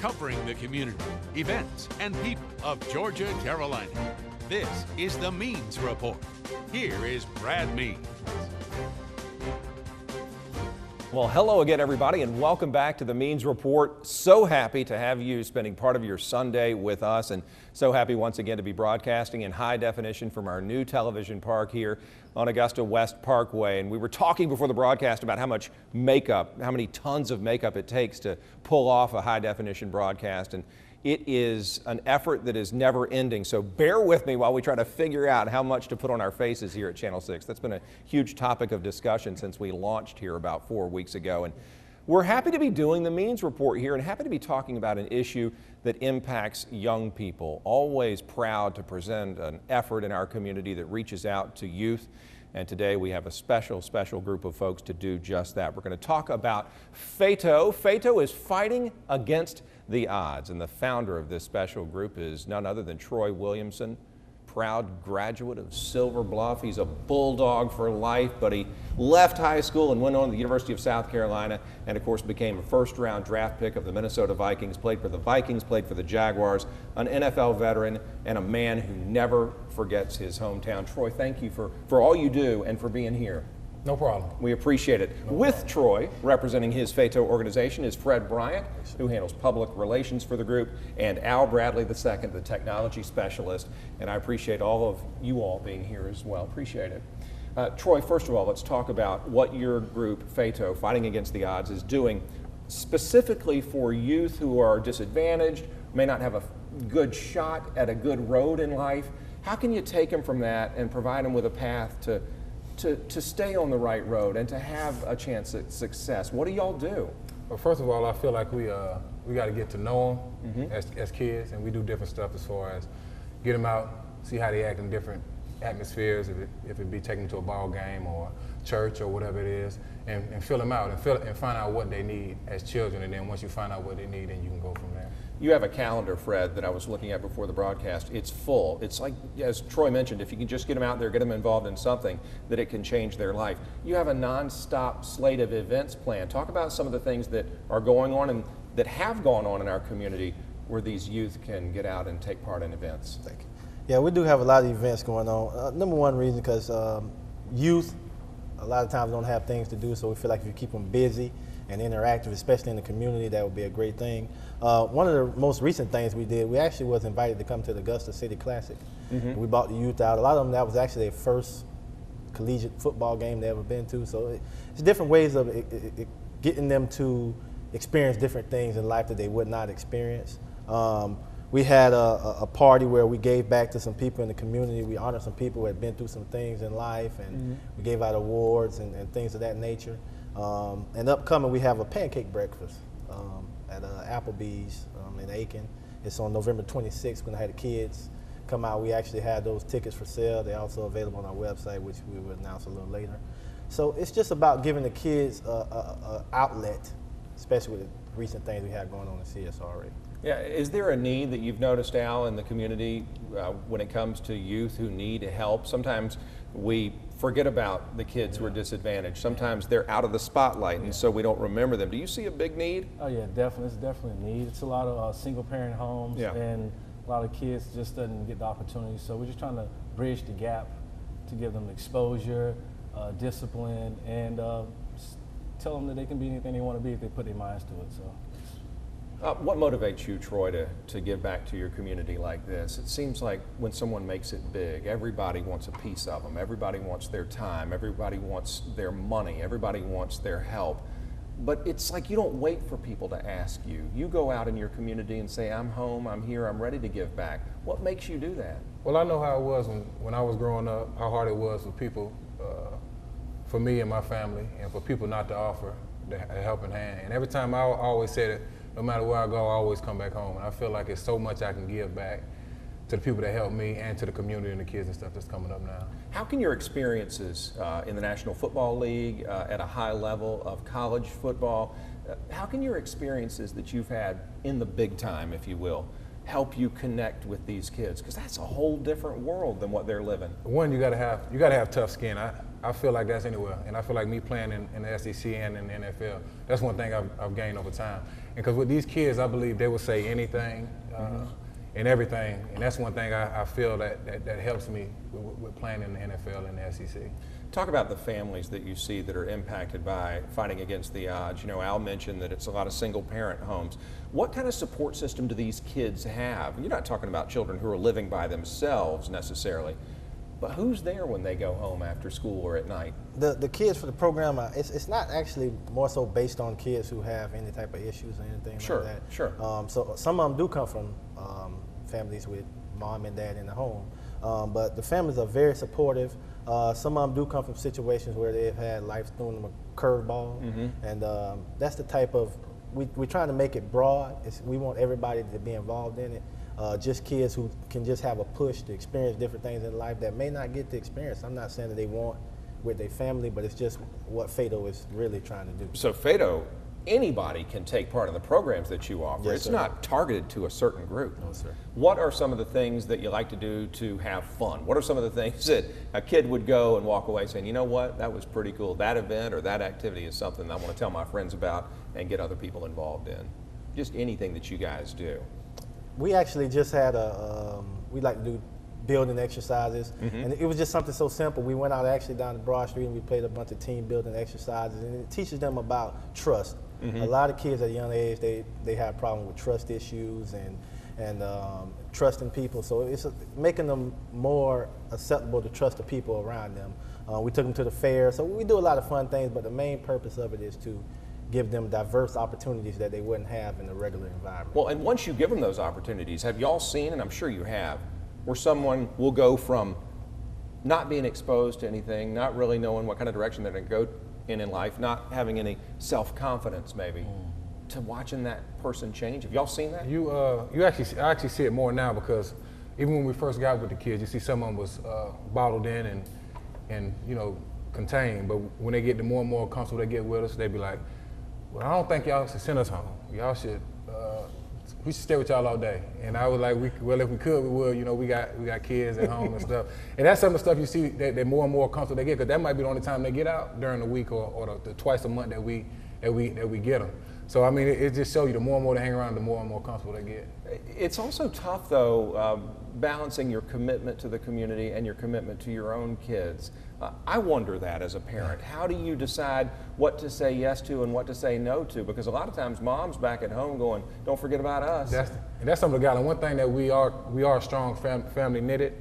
covering the community, events, and people of Georgia, Carolina. This is the Means Report. Here is Brad Means. Well, hello again, everybody, and welcome back to the Means Report. So happy to have you spending part of your Sunday with us, and so happy once again to be broadcasting in high definition from our new television park here on Augusta West Parkway. And we were talking before the broadcast about how much makeup, how many tons of makeup it takes to pull off a high definition broadcast. And it is an effort that is never ending. So bear with me while we try to figure out how much to put on our faces here at Channel 6. That's been a huge topic of discussion since we launched here about 4 weeks ago. And we're happy to be doing the Means Report here and happy to be talking about an issue that impacts young people. Always proud to present an effort in our community that reaches out to youth. And today we have a special group of folks to do just that. We're going to talk about FATO. FATO is fighting against the odds, and the founder of this special group is none other than Troy Williamson, proud graduate of Silver Bluff. He's a Bulldog for life, but he left high school and went on to the University of South Carolina and, of course, became a first-round draft pick of the Minnesota Vikings, played for the Vikings, played for the Jaguars, an NFL veteran, and a man who never forgets his hometown. Troy, thank you for all you do and for being here. No problem. We appreciate it. With Troy, representing his FATO organization, is Fred Bryant, who handles public relations for the group, and Al Bradley II, the technology specialist. And I appreciate all of you all being here as well. Appreciate it. Troy, first of all, let's talk about what your group, FATO, Fighting Against the Odds, is doing specifically for youth who are disadvantaged, may not have a good shot at a good road in life. How can you take them from that and provide them with a path to stay on the right road and to have a chance at success? What do y'all do? Well, first of all, I feel like we got to get to know them as kids, and we do different stuff as far as get them out, see how they act in different atmospheres, if it be taken them to a ball game or church or whatever it is, and fill them out and find out what they need as children. And then once you find out what they need, then you can go from there. You have a calendar, Fred, that I was looking at before the broadcast. It's full. It's like, as Troy mentioned, if you can just get them out there, get them involved in something, that it can change their life. You have a nonstop slate of events planned. Talk about some of the things that are going on and that have gone on in our community where these youth can get out and take part in events. Thank you. Yeah, we do have a lot of events going on. Number one reason, because youth, a lot of times don't have things to do, so we feel like if you keep them busy and interactive, especially in the community, that would be a great thing. One of the most recent things we did, we actually was invited to come to the Augusta City Classic. We brought the youth out. A lot of them, that was actually their first collegiate football game they ever been to. So it's different ways of getting them to experience different things in life that they would not experience. We had a party where we gave back to some people in the community. We honored some people who had been through some things in life, and we gave out awards and things of that nature. And upcoming, we have a pancake breakfast at Applebee's in Aiken. It's on November 26th. We're going to have the kids come out. We actually have those tickets for sale. They're also available on our website, which we will announce a little later. So it's just about giving the kids an outlet, especially with the recent things we have going on in CSRA. Yeah, is there a need that you've noticed, Al, in the community when it comes to youth who need help? Sometimes we forget about the kids who are disadvantaged. Sometimes they're out of the spotlight, and so we don't remember them. Do you see a big need? Oh yeah, definitely. It's definitely a need. It's a lot of single-parent homes, and a lot of kids just doesn't get the opportunity. So we're just trying to bridge the gap to give them exposure, discipline, and tell them that they can be anything they want to be if they put their minds to it. So. What motivates you, Troy, to give back to your community like this? It seems like when someone makes it big, everybody wants a piece of them. Everybody wants their time. Everybody wants their money. Everybody wants their help. But it's like you don't wait for people to ask you. You go out in your community and say, I'm home, I'm here, I'm ready to give back. What makes you do that? Well, I know how it was when I was growing up, how hard it was for people, for me and my family, and for people not to offer a helping hand. And every time I always said it, no matter where I go, I always come back home. And I feel like it's so much I can give back to the people that helped me and to the community and the kids and stuff that's coming up now. How can your experiences in the National Football League, at a high level of college football, how can your experiences that you've had in the big time, if you will, help you connect with these kids? Because that's a whole different world than what they're living. One, you gotta have tough skin. I I feel like that's anywhere. And I feel like me playing in the SEC and in the NFL, that's one thing I've gained over time. And because with these kids, I believe they will say anything and everything. And that's one thing I feel that helps me with playing in the NFL and the SEC. Talk about the families that you see that are impacted by fighting against the odds. You know, Al mentioned that it's a lot of single-parent homes. What kind of support system do these kids have? You're not talking about children who are living by themselves necessarily, but who's there when they go home after school or at night? The kids for the program, it's not actually more so based on kids who have any type of issues or anything like that. Sure. So some of them do come from families with mom and dad in the home, but the families are very supportive. Some of them do come from situations where they've had life throwing them a curveball, and that's the type of, we're trying to make it broad. We want everybody to be involved in it. Just kids who can just have a push to experience different things in life that may not get to experience. I'm not saying that they want with their family, but it's just what FATO is really trying to do. So FATO, anybody can take part in the programs that you offer. Yes, it's sir. not targeted to a certain group. No, sir. What are some of the things that you like to do to have fun? What are some of the things that a kid would go and walk away saying, you know what, that was pretty cool. That event or that activity is something I want to tell my friends about and get other people involved in. Just anything that you guys do. We actually just had we like to do building exercises, and it was just something so simple. We went out actually down the Broad Street and we played a bunch of team building exercises, and it teaches them about trust. A lot of kids at a young age, they have problems with trust issues and trusting people, so it's making them more acceptable to trust the people around them. We took them to the fair, so we do a lot of fun things, but the main purpose of it is to give them diverse opportunities that they wouldn't have in a regular environment. Well, and once you give them those opportunities, have y'all seen, and I'm sure you have, where someone will go from not being exposed to anything, not really knowing what kind of direction they're going to go in life, not having any self-confidence maybe, to watching that person change? Have y'all seen that? I actually see it more now, because even when we first got with the kids, you see some of them was bottled in and you know, contained, but when they get the more and more comfortable they get with us, they be like, well, I don't think y'all should send us home. Y'all should, we should stay with y'all all day. And I was like, well, if we could, we would. You know, we got kids at home and stuff. And that's some of the stuff you see that they're more and more comfortable they get, because that might be the only time they get out during the week or the twice a month that we get them. So I mean, it just shows you the more and more they hang around, the more and more comfortable they get. It's also tough though, balancing your commitment to the community and your commitment to your own kids. I wonder that as a parent. How do you decide what to say yes to and what to say no to? Because a lot of times mom's back at home going, don't forget about us. That's something to one thing that we are a strong family knitted,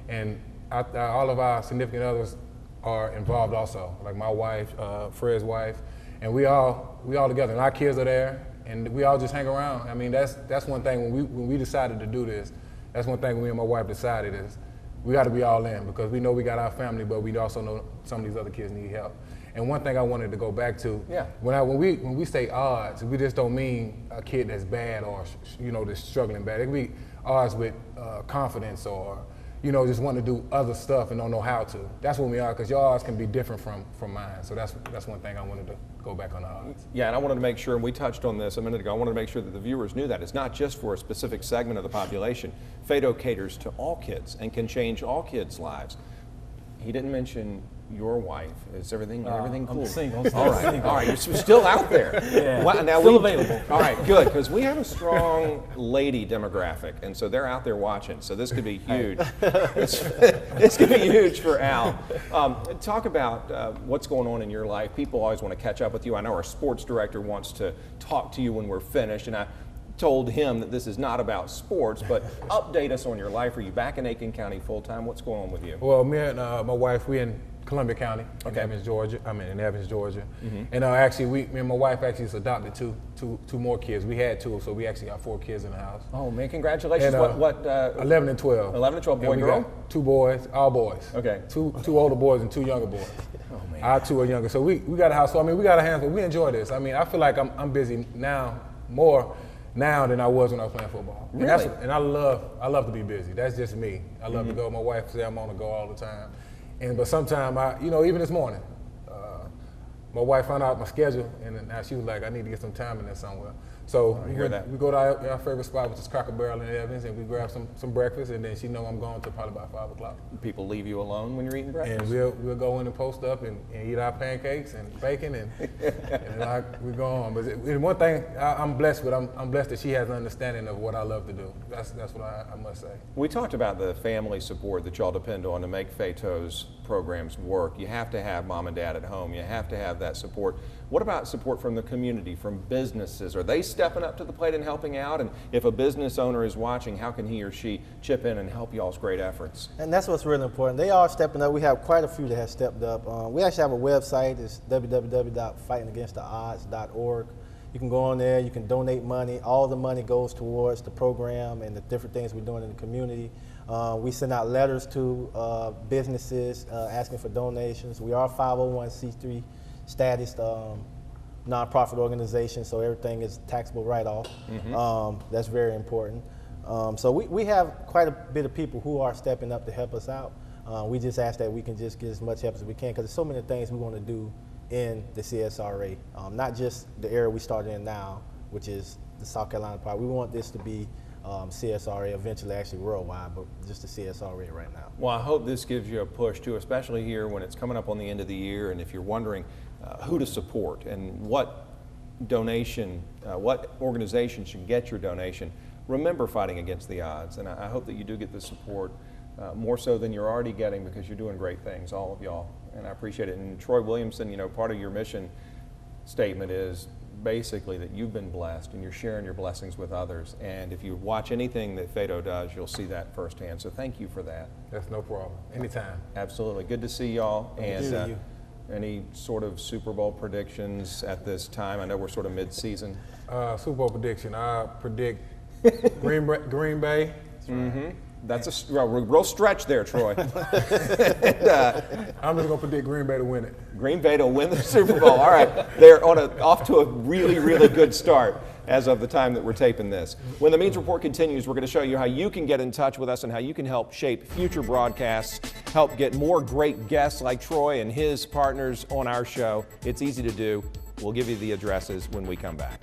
and all of our significant others are involved also. Like my wife, Fred's wife, and we all together. And our kids are there, and we all just hang around. I mean, that's one thing when we decided to do this. That's one thing me and my wife decided is we got to be all in, because we know we got our family, but we also know some of these other kids need help. And one thing I wanted to go back to, when we say odds, we just don't mean a kid that's bad or that's struggling bad. It can be odds with confidence or just wanting to do other stuff and don't know how to. That's what we are, because your odds can be different from mine. So that's one thing I wanted to go back on the odds. Yeah, and I wanted to make sure, and we touched on this a minute ago, I wanted to make sure that the viewers knew that. It's not just for a specific segment of the population. FATO caters to all kids and can change all kids' lives. He didn't mention your wife. Is everything cool? I'm single. All right, you're still out there. Yeah, well, now still available. All right, good, because we have a strong lady demographic, and so they're out there watching, so this could be huge. This could be huge for Al. Talk about what's going on in your life. People always want to catch up with you. I know our sports director wants to talk to you when we're finished, and I told him that this is not about sports, but update us on your life. Are you back in Aiken County full-time? What's going on with you? Well, me and my wife, we in Columbia County, in Evans, Georgia. And actually, me and my wife actually just adopted two more kids. We had two, so we actually got 4 kids in the house. Oh man, congratulations! And, what? 11 and 12. 11 and 12, boy, and girl. Got 2 boys, all boys. Okay. Two older boys and 2 younger boys. Oh man. Our 2 are younger, so we got a house. So I mean, we got a handful. We enjoy this. I mean, I feel like I'm busy more now than I was when I was playing football. Really? And I love to be busy. That's just me. I love to go. My wife says I'm on the go all the time. But sometimes even this morning, my wife found out my schedule, and now she was like, I need to get some time in there somewhere. So I hear that. we go to our favorite spot, which is Cracker Barrel in Evans, and we grab some breakfast, and then she know I'm going to probably about 5 o'clock. People leave you alone when you're eating breakfast? And we'll go in and post up and eat our pancakes and bacon, and we go on. But one thing I'm blessed with, I'm blessed that she has an understanding of what I love to do. That's what I must say. We talked about the family support that y'all depend on to make FATO's programs work. You have to have mom and dad at home. You have to have that support. What about support from the community, from businesses? Are they stepping up to the plate and helping out? And if a business owner is watching, how can he or she chip in and help y'all's great efforts? And that's what's really important. They are stepping up. We have quite a few that have stepped up. We actually have a website. It's www.fightingagainsttheodds.org. You can go on there. You can donate money. All the money goes towards the program and the different things we're doing in the community. We send out letters to businesses asking for donations. We are a 501c3 status nonprofit organization, so everything is taxable write-off. That's very important. So we have quite a bit of people who are stepping up to help us out. We just ask that we can just get as much help as we can, because there's so many things we want to do in the CSRA, not just the area we started in now, which is the South Carolina part. We want this to be CSRA eventually, actually worldwide, but just the CSRA right now. Well, I hope this gives you a push too, especially here when it's coming up on the end of the year, and if you're wondering who to support and what donation, what organization should get your donation, remember Fighting Against the Odds. And I hope that you do get the support more so than you're already getting, because you're doing great things, all of y'all, and I appreciate it. And Troy Williamson, you know, part of your mission statement is basically that you've been blessed and you're sharing your blessings with others. And if you watch anything that FATO does, you'll see that firsthand. So thank you for that. That's no problem. Anytime. Absolutely. Good to see y'all. Good to see you. Any sort of Super Bowl predictions at this time? I know we're sort of mid-season. Super Bowl prediction. I predict Green Bay. That's a real stretch there, Troy. I'm just going to predict Green Bay to win it. Green Bay to win the Super Bowl. All right. They're off to a really, really good start as of the time that we're taping this. When the Means Report continues, we're going to show you how you can get in touch with us and how you can help shape future broadcasts, help get more great guests like Troy and his partners on our show. It's easy to do. We'll give you the addresses when we come back.